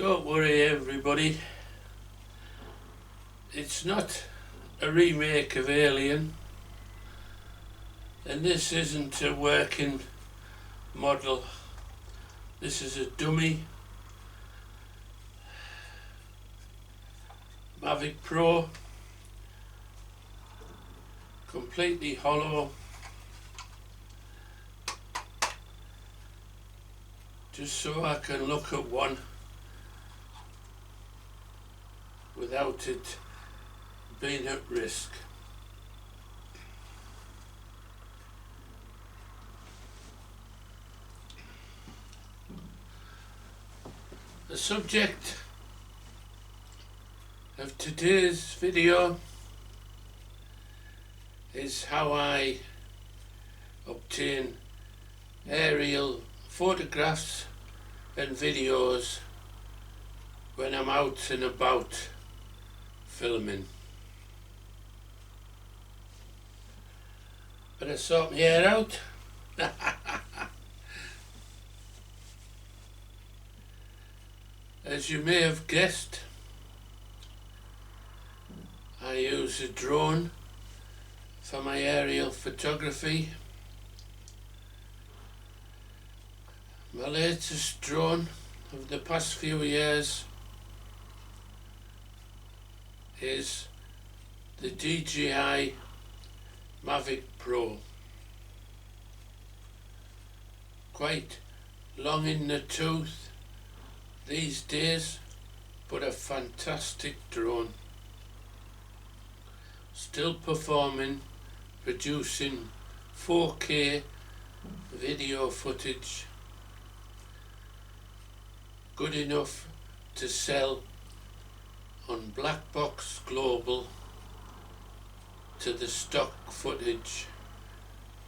Don't worry everybody, it's not a remake of Alien, and this isn't a working model. This is a dummy Mavic Pro, completely hollow, just so I can look at one without it being at risk. The subject of today's video is how I obtain aerial photographs and videos when I'm out and about filming. Better sort my hair out. As you may have guessed, I use a drone for my aerial photography. My latest drone of the past few years is the DJI Mavic Pro. Quite long in the tooth these days, but a fantastic drone. Still performing, producing 4K video footage, good enough to sell on Black Box Global to the stock footage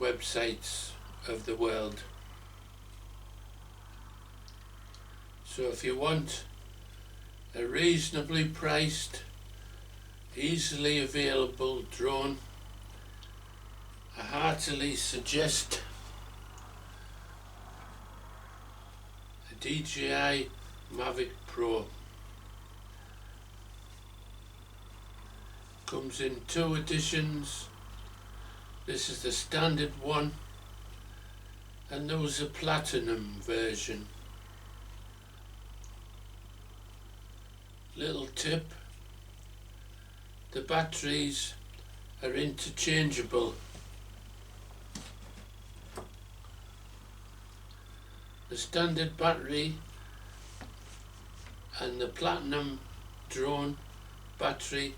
websites of the world. So if you want a reasonably priced, easily available drone, I heartily suggest the DJI Mavic Pro. Comes in 2 editions. This is the standard one, and there was a platinum version. Little tip: the batteries are interchangeable. The standard battery and the platinum drone battery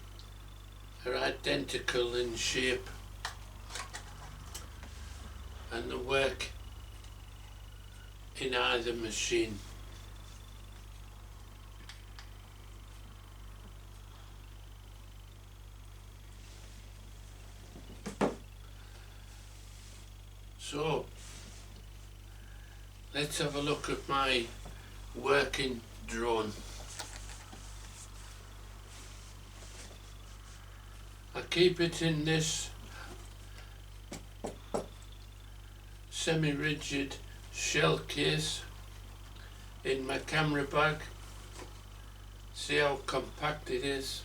are identical in shape, and they work in either machine. So let's have a look at my working drone. I keep it in this semi-rigid shell case in my camera bag. See how compact it is.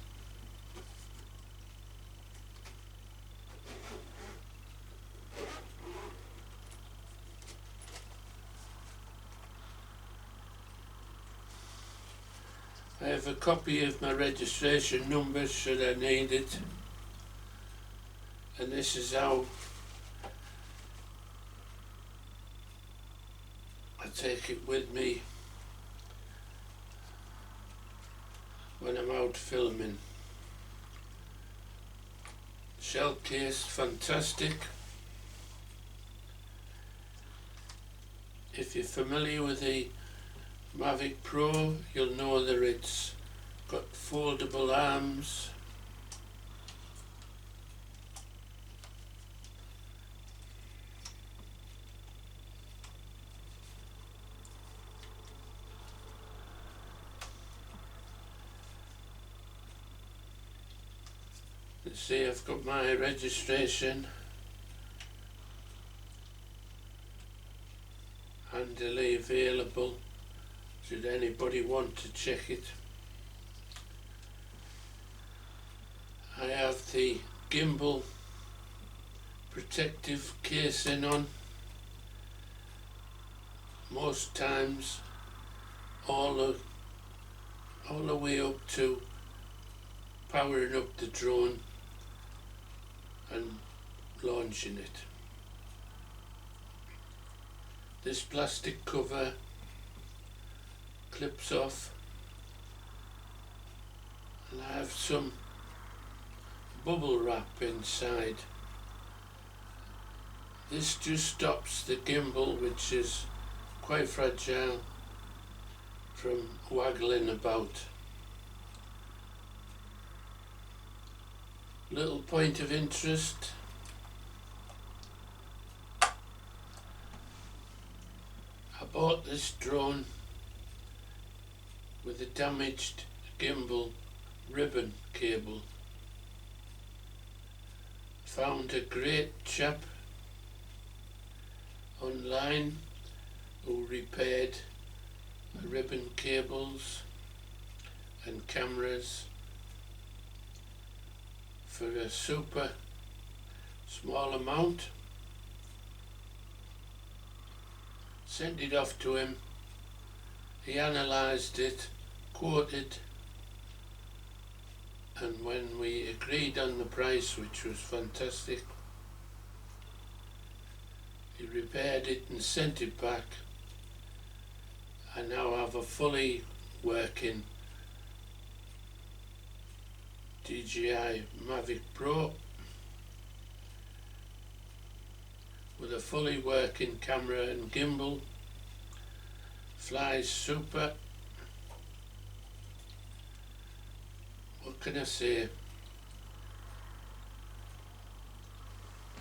I have a copy of my registration number should I need it, and this is how I take it with me when I'm out filming. Shell case, fantastic. If you're familiar with the Mavic Pro, you'll know that it's got foldable arms, let's see, I've got my registration handily available should anybody want to check it. I have the gimbal protective casing on most times, all the way up to powering up the drone and launching it. This plastic cover clips off, and I have some bubble wrap inside. This just stops the gimbal, which is quite fragile, from waggling about. Little point of interest: I bought this drone with a damaged gimbal ribbon cable. Found a great chap online who repaired ribbon cables and cameras for a super small amount. Sent it off to him. He analysed it, quoted, and when we agreed on the price, which was fantastic, he repaired it and sent it back. I now have a fully working DJI Mavic Pro with a fully working camera and gimbal. Flies super. What can I say?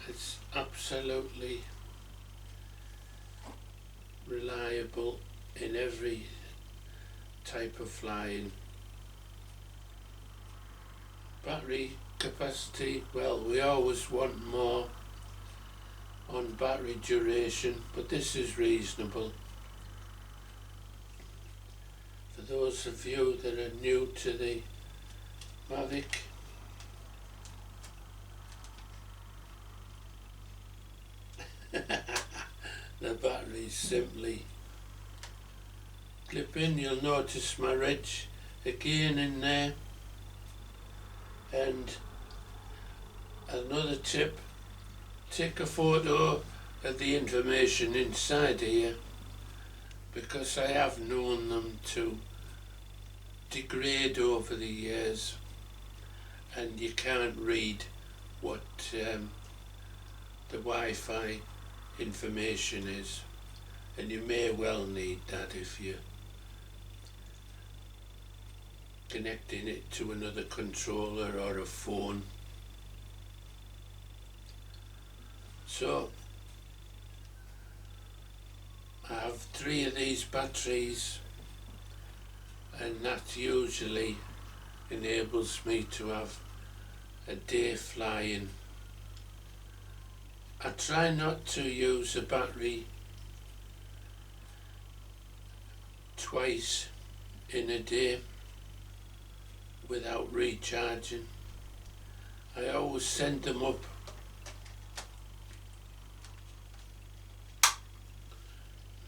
It's absolutely reliable in every type of flying. Battery capacity, well, we always want more on battery duration, but this is reasonable. For those of you that are new to the Mavic, the batteries simply clip in. You'll notice my reg again in there. And another tip: take a photo of the information inside here, because I have known them to degrade over the years and you can't read what the Wi-Fi information is, and you may well need that if you're connecting it to another controller or a phone. So I have 3 of these batteries, and that usually enables me to have a day flying. I try not to use a battery twice in a day without recharging. I always send them up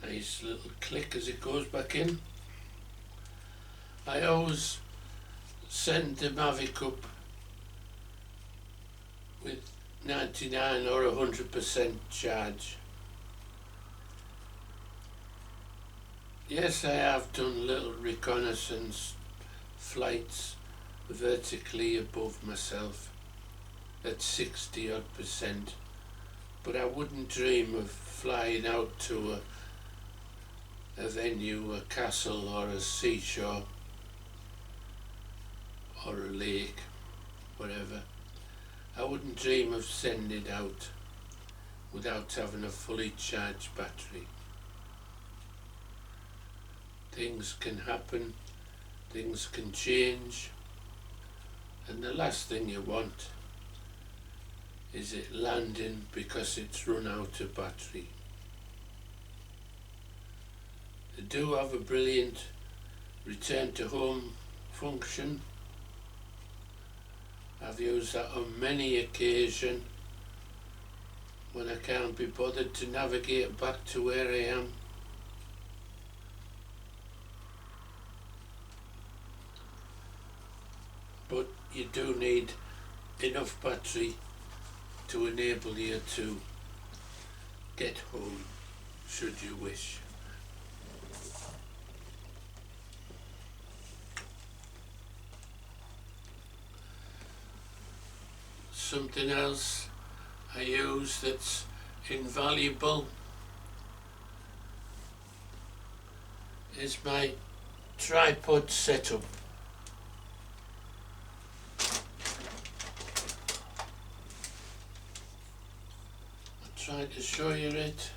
nice little click as it goes back in. I always send the Mavic up with 99 or 100% charge. Yes, I have done little reconnaissance flights vertically above myself at 60 odd %, but I wouldn't dream of flying out to a venue, a castle or a seashore or a lake, whatever. I wouldn't dream of sending it out without having a fully charged battery. Things can happen, things can change, and the last thing you want is it landing because it's run out of battery. They do have a brilliant return to home function. I've used that on many occasions when I can't be bothered to navigate back to where I am. But you do need enough battery to enable you to get home should you wish. Something else I use that's invaluable is my tripod setup. I'll try to show you it.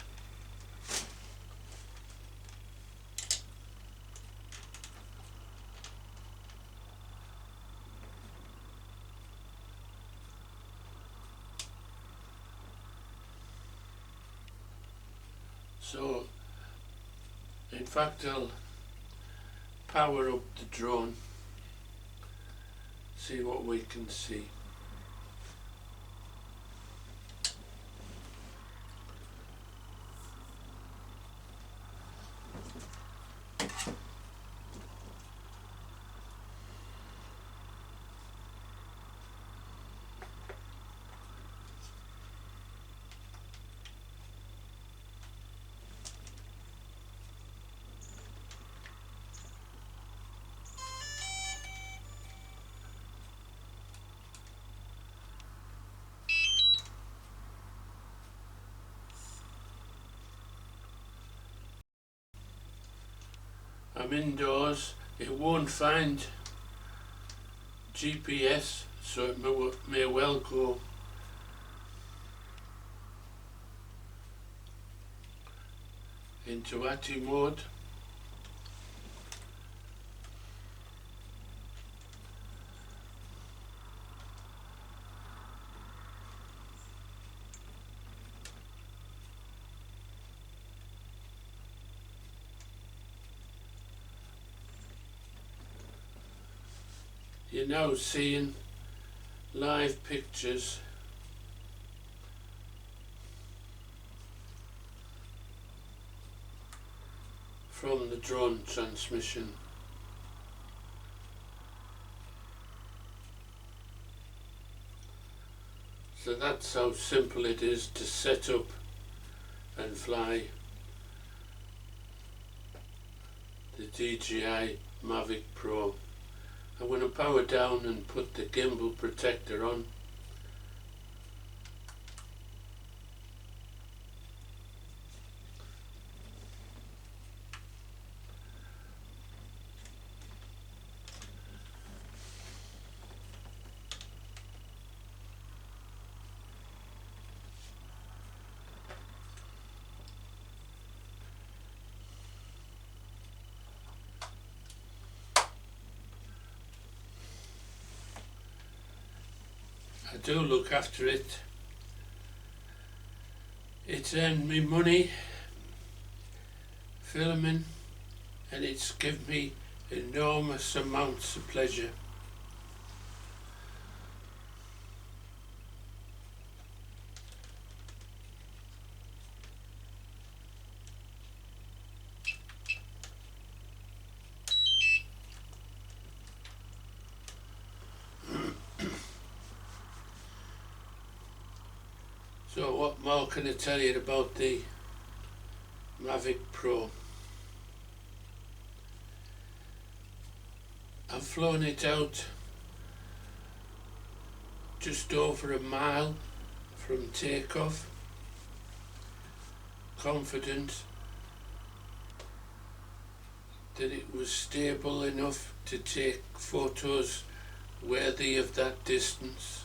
So, in fact, I'll power up the drone, see what we can see. I'm indoors, it won't find GPS, so it may well go into ATI mode. You're now seeing live pictures from the drone transmission. So that's how simple it is to set up and fly the DJI Mavic Pro. I'm going to power down and put the gimbal protector on. I do look after it. It's earned me money filming, and it's given me enormous amounts of pleasure. So what more can I tell you about the Mavic Pro? I've flown it out just over a mile from takeoff, confident that it was stable enough to take photos worthy of that distance.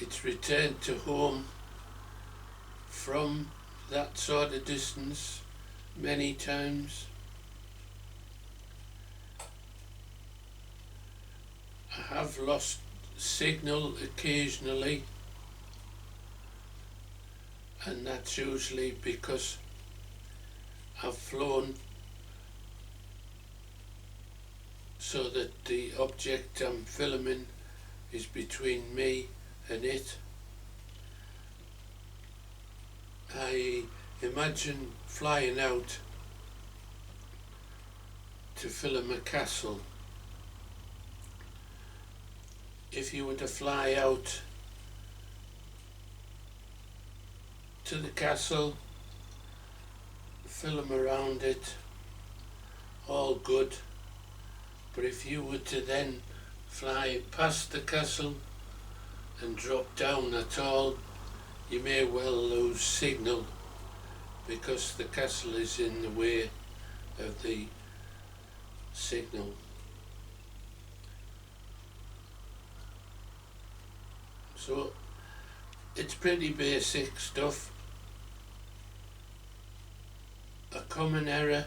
It's returned to home from that sort of distance many times. I have lost signal occasionally, and that's usually because I've flown so that the object I'm filming is between me and it. I imagine flying out to film a castle. If you were to fly out to the castle, film around it, all good. But if you were to then fly past the castle and drop down at all, you may well lose signal because the castle is in the way of the signal. So it's pretty basic stuff. A common error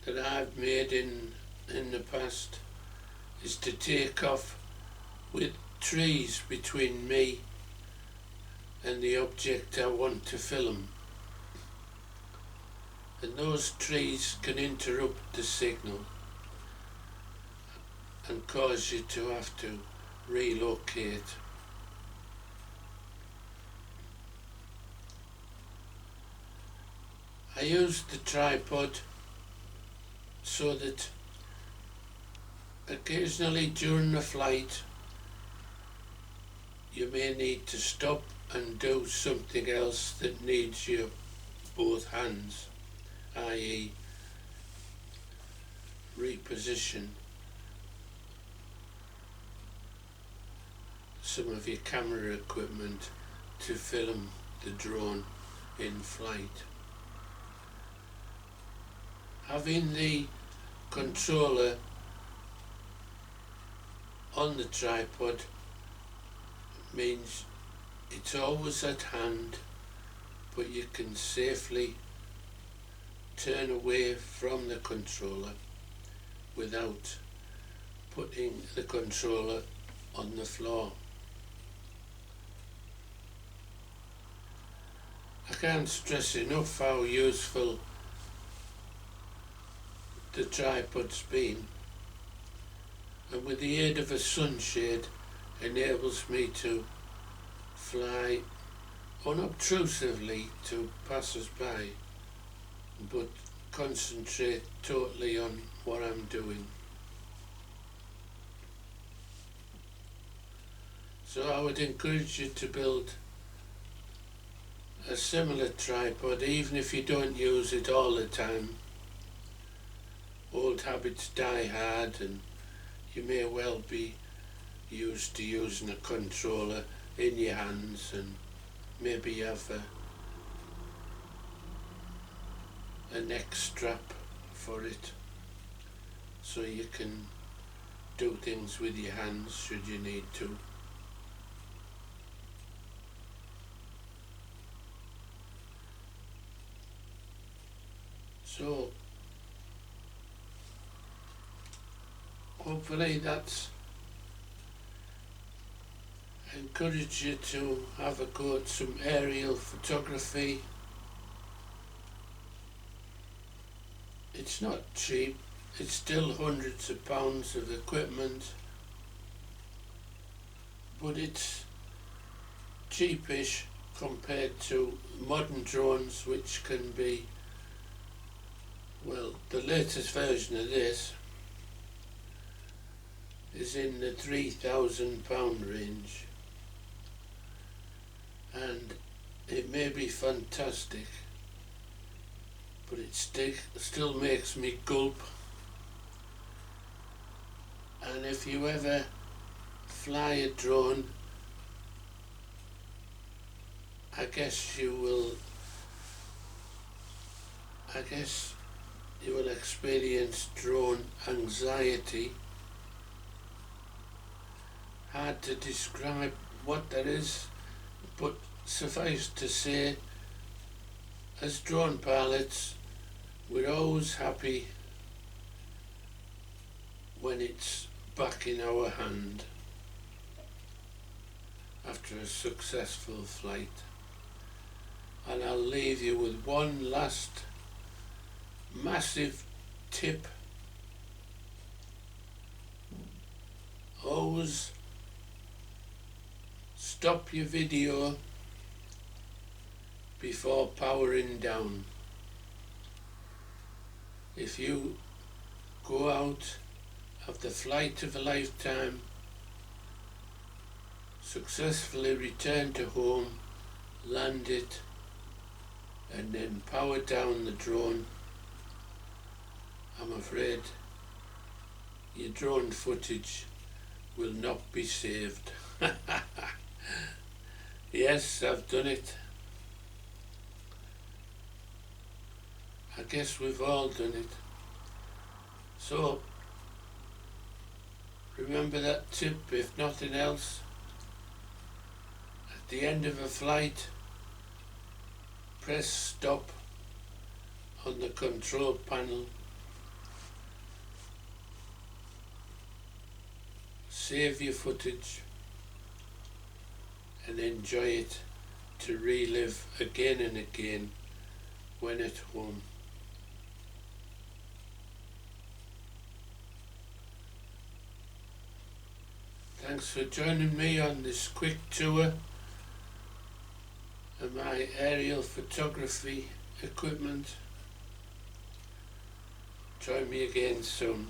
that I've made in the past is to take off with trees between me and the object I want to film, and those trees can interrupt the signal and cause you to have to relocate. I use the tripod so that occasionally during the flight you may need to stop and do something else that needs your both hands, i.e. reposition some of your camera equipment to film the drone in flight. Having the controller on the tripod means it's always at hand, but you can safely turn away from the controller without putting the controller on the floor. I can't stress enough how useful the tripod's been, and with the aid of a sunshade enables me to fly unobtrusively to passers-by but concentrate totally on what I'm doing. So I would encourage you to build a similar tripod, even if you don't use it all the time. Old habits die hard, and you may well be used to using a controller in your hands, and maybe you have a neck strap for it so you can do things with your hands should you need to. So hopefully that's encouraged you to have a go at some aerial photography. It's not cheap, it's still hundreds of pounds of equipment, but it's cheapish compared to modern drones, which can be, well, the latest version of this is in the £3,000 range, and it may be fantastic, but it still makes me gulp. And if you ever fly a drone, I guess you will experience drone anxiety. Hard to describe what that is, but suffice to say, as drone pilots, we're always happy when it's back in our hand after a successful flight. And I'll leave you with one last massive tip: always stop your video before powering down. If you go out of the flight of a lifetime, successfully return to home, land it, and then power down the drone, I'm afraid your drone footage will not be saved. Yes, I've done it. I guess we've all done it. So remember that tip, if nothing else. At the end of a flight, press stop on the control panel, save your footage and enjoy it to relive again and again when at home. Thanks for joining me on this quick tour of my aerial photography equipment. Join me again soon.